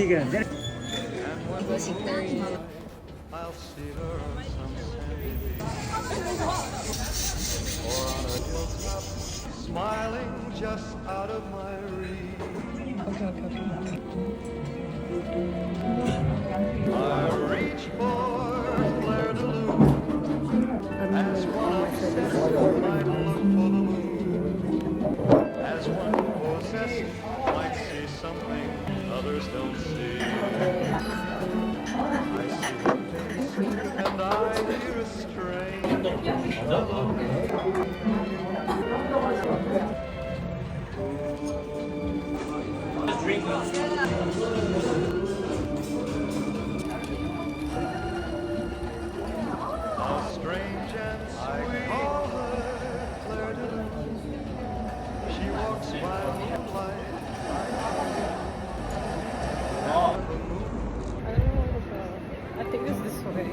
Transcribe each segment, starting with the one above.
얘기하는데. I'll see her on some sandy beach or on a hilltop, smiling just out of my reach. I reach for Claire de Lune as one obsessed might look for the moon, as one possessed might see something others don't see. I see her face and I hear a strange how strange and sweet. I call her Claire de Lune. She walks by moonlight. I think it's this way.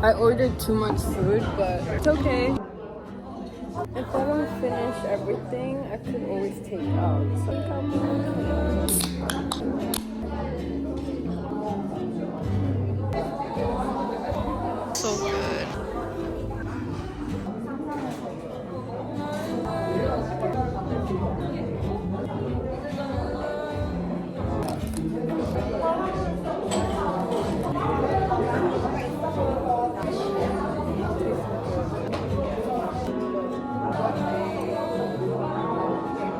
I ordered too much food, but it's okay. If I don't finish everything, I could always take out some so good.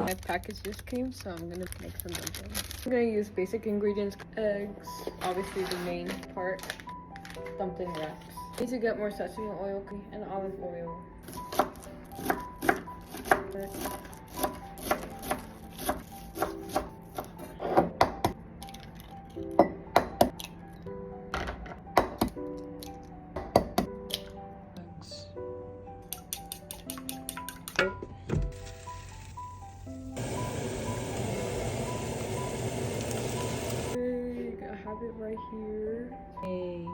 My package just came, so I'm gonna make some dumplings. I'm gonna use basic ingredients, eggs, obviously the main part, dumpling wraps. Need to get more sesame oil and olive oil. I have it right here. Hey.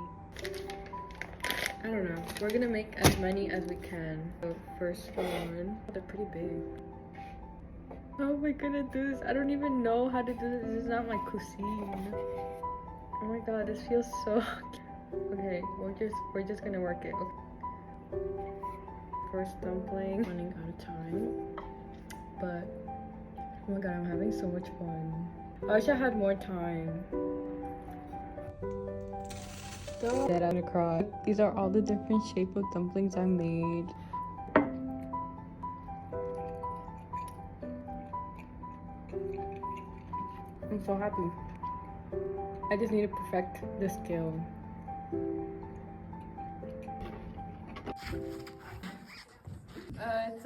I don't know. We're gonna make as many as we can. So first one. They're pretty big. How am I gonna do this? I don't even know how to do this. This is not my cuisine. Oh my god, this feels so. Okay, we're just gonna work it. Okay. First dumpling. Running out of time. But oh my god, I'm having so much fun. I wish I had more time. That I'm gonna cry. These are all the different shape of dumplings I made. I'm so happy. I just need to perfect the skill. I'm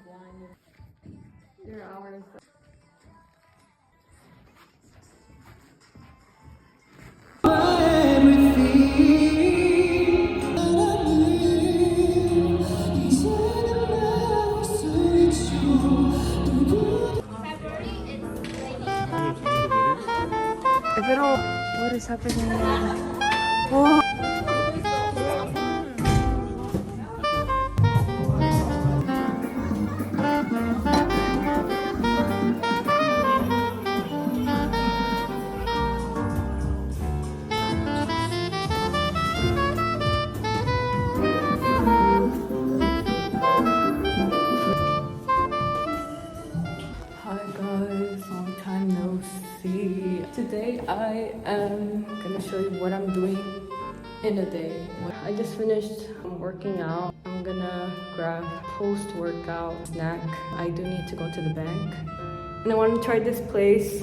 blind. There are hours. What is happening? Oh. Today I am gonna show you what I'm doing in a day. I just finished working out. I'm gonna grab post-workout snack. I do need to go to the bank. And I want to try this place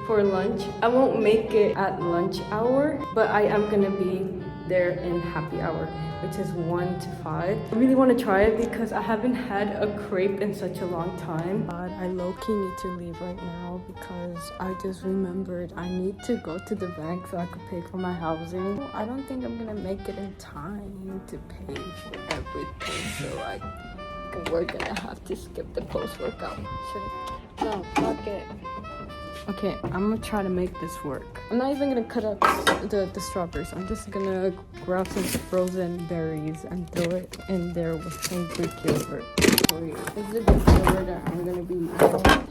for lunch. I won't make it at lunch hour, but I am gonna be there in happy hour, which is 1 to 5. I really want to try it because I haven't had a crepe in such a long time. But I low-key need to leave right now because I just remembered I need to go to the bank so I could pay for my housing. I don't think I'm gonna make it in time to pay for everything, so we're gonna have to skip the post-workout. No, fuck it. Okay, I'm gonna try to make this work. I'm not even gonna cut up the strawberries. I'm just gonna grab some frozen berries and throw it in there with some Greek yogurt. Wait, this is the Greek yogurt that I'm gonna be using.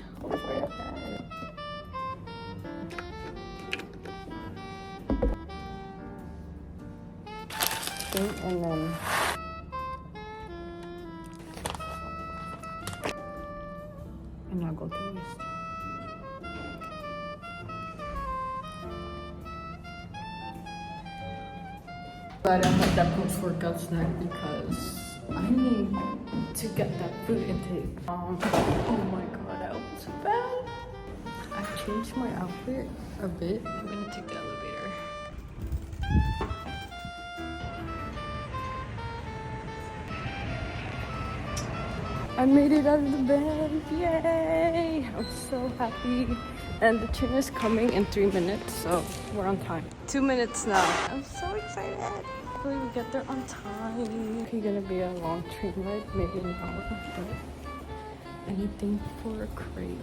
And then and I'll go through this. But I had that post-workout snack because I need to get that food intake. Oh my god, that was bad. I've changed my outfit a bit. I'm gonna take the elevator. I made it out of the bed, yay! I'm so happy. And the train is coming in 3 minutes, so we're on time. 2 minutes now. I'm so excited. Hopefully we get there on time. It's gonna be a long train ride, maybe an hour, but anything for a crepe.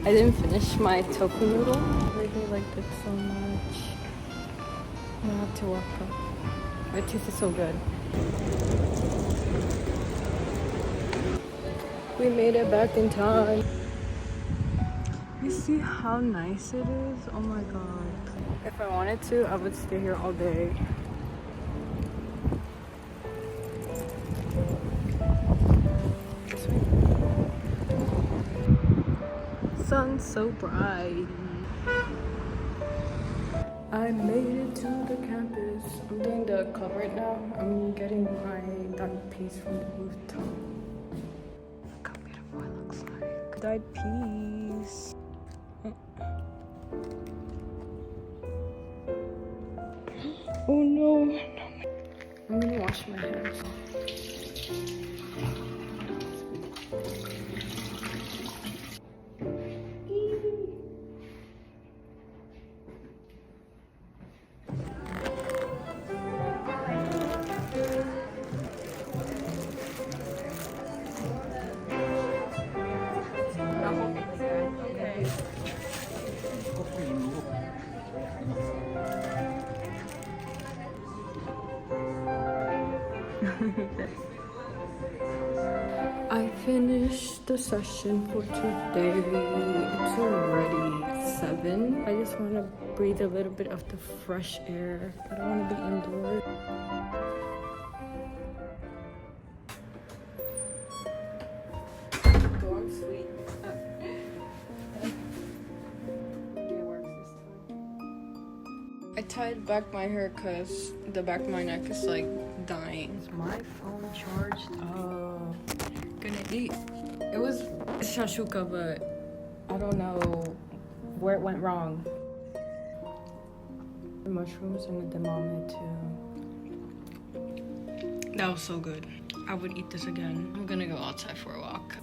I didn't finish my tofu noodle. I really liked it so much. I have to walk up. It tasted so good. We made it back in time. You see how nice it is? Oh my god. If I wanted to, I would stay here all day. Sun's so bright. I made it to the campus. I'm doing the club right now. I'm getting my dyed piece from the rooftop. Look how beautiful it looks like. Dyed piece. Oh no. I'm gonna wash my hands. I finished the session for today. It's already 7. I just want to breathe a little bit of the fresh air. I don't want to be indoors. Dorm suite. I tied back my hair because the back of my neck is like dying. Is my phone charged up? Gonna eat. It was shashuka, but I don't know where it went wrong. The mushrooms and the edamame too. That was so good. I would eat this again. I'm gonna go outside for a walk.